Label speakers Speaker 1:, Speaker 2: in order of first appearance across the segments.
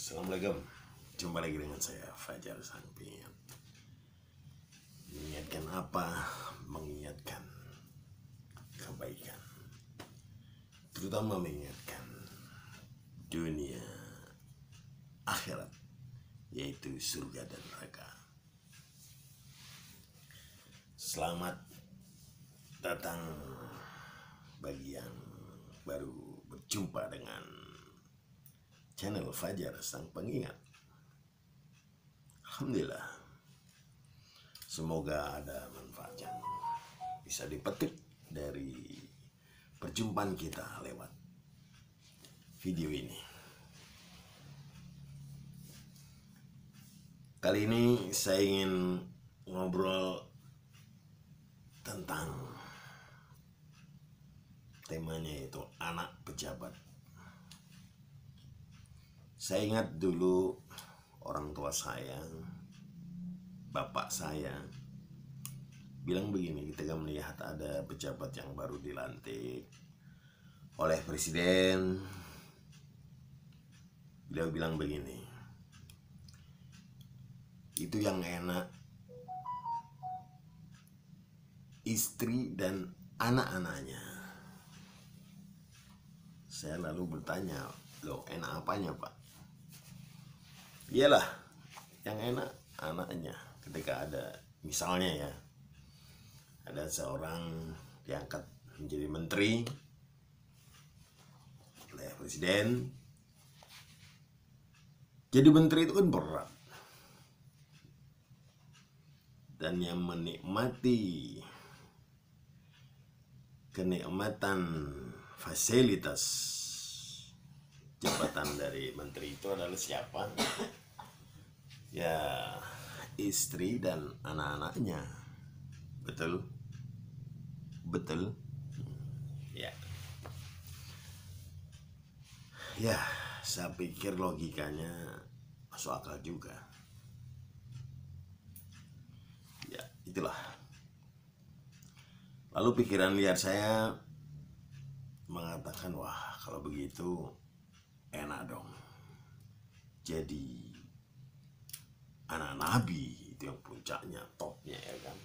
Speaker 1: Assalamualaikum. Jumpa lagi dengan saya Fajar Sang Pengingat. Mengingatkan apa? Mengingatkan kebaikan, terutama mengingatkan dunia akhirat, yaitu surga dan neraka. Selamat datang bagi yang baru berjumpa dengan channel Fajar Sang Pengingat. Alhamdulillah, semoga ada manfaat yang bisa dipetik dari perjumpaan kita lewat video ini. Kali ini saya ingin ngobrol tentang temanya, yaitu anak pejabat. Saya ingat dulu orang tua saya, bapak saya, bilang begini ketika melihat ada pejabat yang baru dilantik oleh presiden. Beliau bilang begini, itu yang enak istri dan anak-anaknya. Saya lalu bertanya, loh enak apanya Pak? Iyalah, yang enak anaknya. Ketika ada, misalnya ya, ada seorang diangkat menjadi menteri oleh presiden. Jadi menteri itu kan berat, dan yang menikmati kenikmatan fasilitas jabatan dari menteri itu adalah siapa? Ya, istri dan anak-anaknya. Betul? Betul? Ya. Ya, saya pikir logikanya masuk akal juga. Ya, itulah. Lalu pikiran liar saya mengatakan, wah kalau begitu enak dong jadi anak nabi, itu yang puncaknya, topnya, ya kan.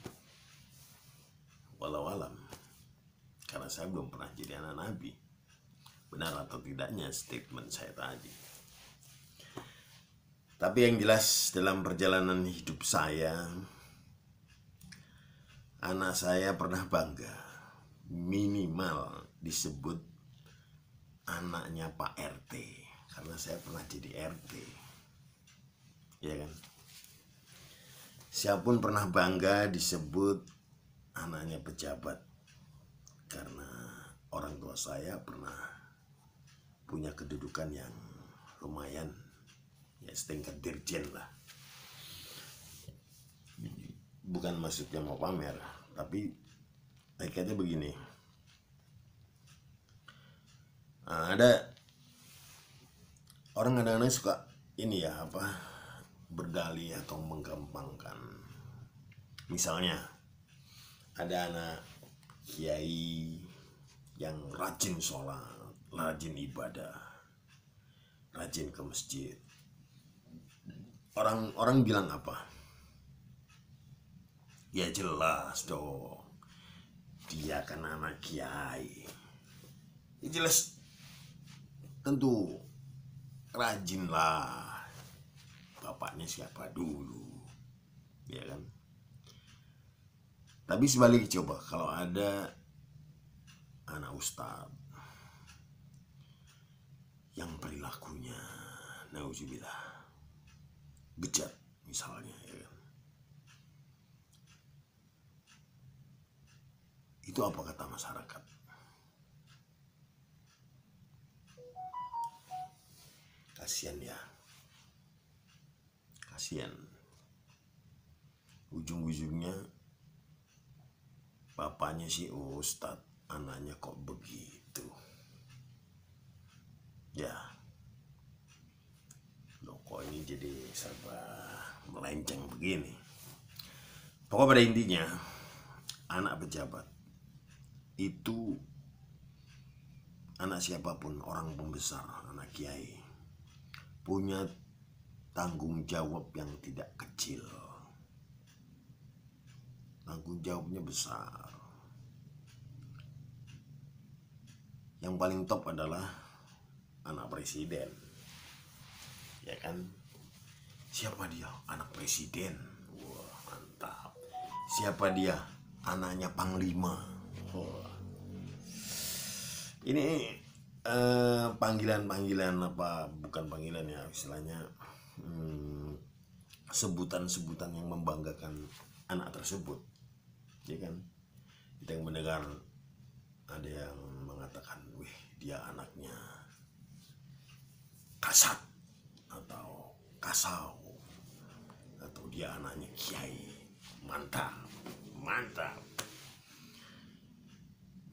Speaker 1: Walau alam, karena saya belum pernah jadi anak nabi. Benar atau tidaknya statement saya tadi. Tapi yang jelas dalam perjalanan hidup saya, anak saya pernah bangga minimal disebut anaknya Pak RT, karena saya pernah jadi RT, ya kan. Siapapun pernah bangga disebut anaknya pejabat, karena orang tua saya pernah punya kedudukan yang lumayan, ya setingkat dirjen lah. Bukan maksudnya mau pamer, tapi kayaknya begini. Ada orang kadang-kadang suka ini ya, berdalih atau menggampangkan. Misalnya ada anak kiai yang rajin sholat, rajin ibadah, rajin ke masjid. Orang bilang apa? Ya jelas dong, dia kan anak kiai. Ya jelas, tentu rajin lah. Bapaknya siapa dulu, ya kan? Tapi sebaliknya, coba kalau ada anak ustadz yang perilakunya nauzubillah bejat misalnya, ya kan? Itu apa kata masyarakat? Kasihan ya, kasihan. Ujung-ujungnya bapaknya si ustadz, anaknya kok begitu. Ya, loh kok ini jadi serba melenceng begini. Pokoknya pada intinya, anak pejabat itu anak siapapun, orang pembesar, anak kiai, punya tanggung jawab yang tidak kecil. Tanggung jawabnya besar. Yang paling top adalah anak presiden. Ya kan? Siapa dia? Anak presiden. Wah, mantap. Siapa dia? Anaknya panglima. Wah. Ini panggilan-panggilan apa? Bukan panggilan ya, istilahnya sebutan-sebutan yang membanggakan anak tersebut. Ya kan? Kita yang mendengar ada yang mengatakan, wih, dia anaknya kasat atau kasau, atau dia anaknya kiai. Mantap, mantap.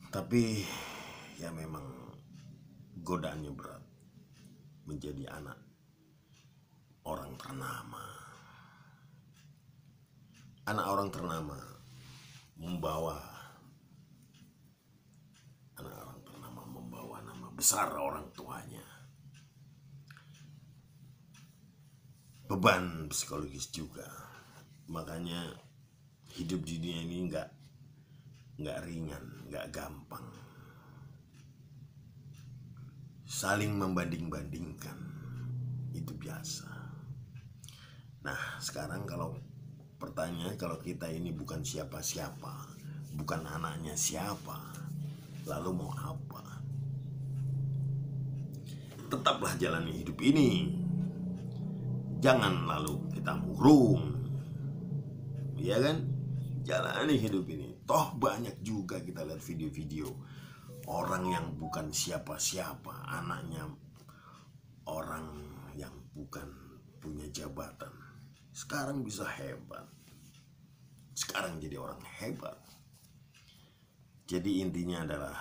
Speaker 1: Tapi ya memang godaannya berat menjadi anak orang ternama. Anak orang ternama membawa nama besar orang tuanya. Beban psikologis juga. Makanya hidup di dunia ini nggak ringan, nggak gampang. Saling membanding-bandingkan itu biasa. Nah, sekarang kalau pertanyaan, kalau kita ini bukan siapa-siapa, bukan anaknya siapa, lalu mau apa? Tetaplah jalani hidup ini. Jangan lalu kita murung. Ya kan? Jalani hidup ini. Toh banyak juga kita lihat video-video orang yang bukan siapa-siapa, anaknya orang yang bukan punya jabatan, sekarang bisa hebat. Sekarang jadi orang hebat. Jadi intinya adalah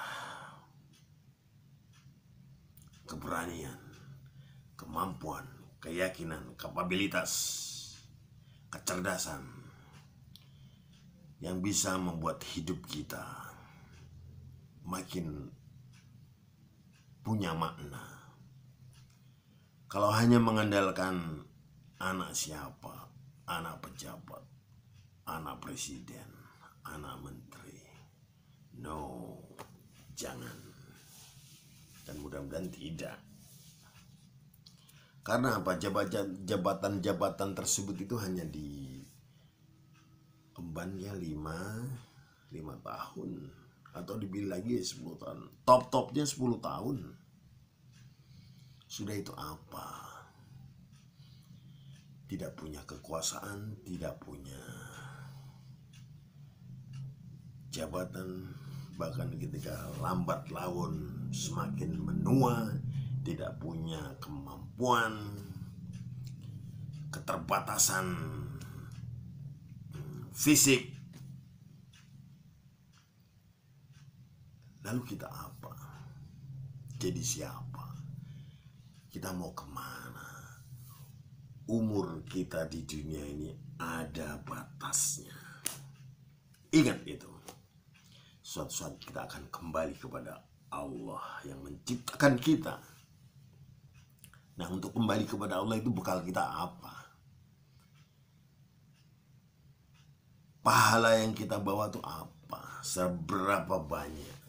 Speaker 1: keberanian, kemampuan, keyakinan, kapabilitas, kecerdasan yang bisa membuat hidup kita makin punya makna. Kalau hanya mengandalkan anak siapa, anak pejabat, anak presiden, anak menteri, no, jangan. Dan mudah-mudahan tidak. Karena apa? Jabatan-jabatan tersebut itu hanya diemban ya 5 tahun, atau dibilang lagi 10 tahun. Top-topnya 10 tahun. Sudah itu apa? Tidak punya kekuasaan, tidak punya jabatan, bahkan ketika lambat laun semakin menua, tidak punya kemampuan, keterbatasan fisik. Lalu kita apa? Jadi siapa? Kita mau kemana? Umur kita di dunia ini ada batasnya. Ingat itu. Suatu saat kita akan kembali kepada Allah yang menciptakan kita. Nah, untuk kembali kepada Allah itu bekal kita apa? Pahala yang kita bawa itu apa? Seberapa banyak?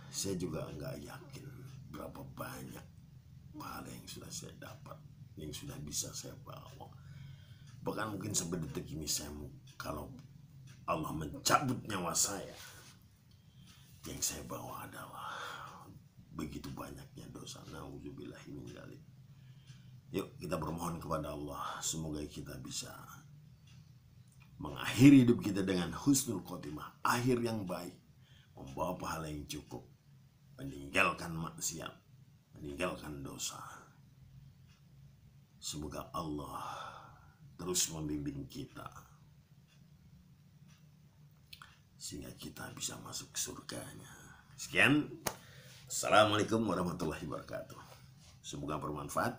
Speaker 1: Saya juga nggak yakin berapa banyak pahala yang sudah saya dapat, yang sudah bisa saya bawa. Bahkan mungkin sedetik ini kalau Allah mencabut nyawa saya, yang saya bawa adalah begitu banyaknya dosa. Nauzubillahi min dzalik. Yuk kita bermohon kepada Allah, semoga kita bisa mengakhiri hidup kita dengan husnul khotimah, akhir yang baik, membawa pahala yang cukup, meninggalkan maksiat, meninggalkan dosa. Semoga Allah terus membimbing kita sehingga kita bisa masuk surganya. Sekian. Assalamualaikum warahmatullahi wabarakatuh. Semoga bermanfaat.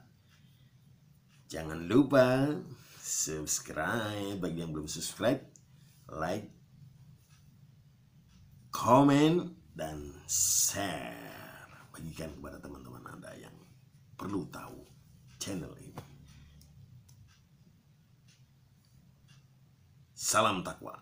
Speaker 1: Jangan lupa subscribe bagi yang belum subscribe, like, komen, dan share. Bagikan kepada teman-teman Anda yang perlu tahu Salam takwa.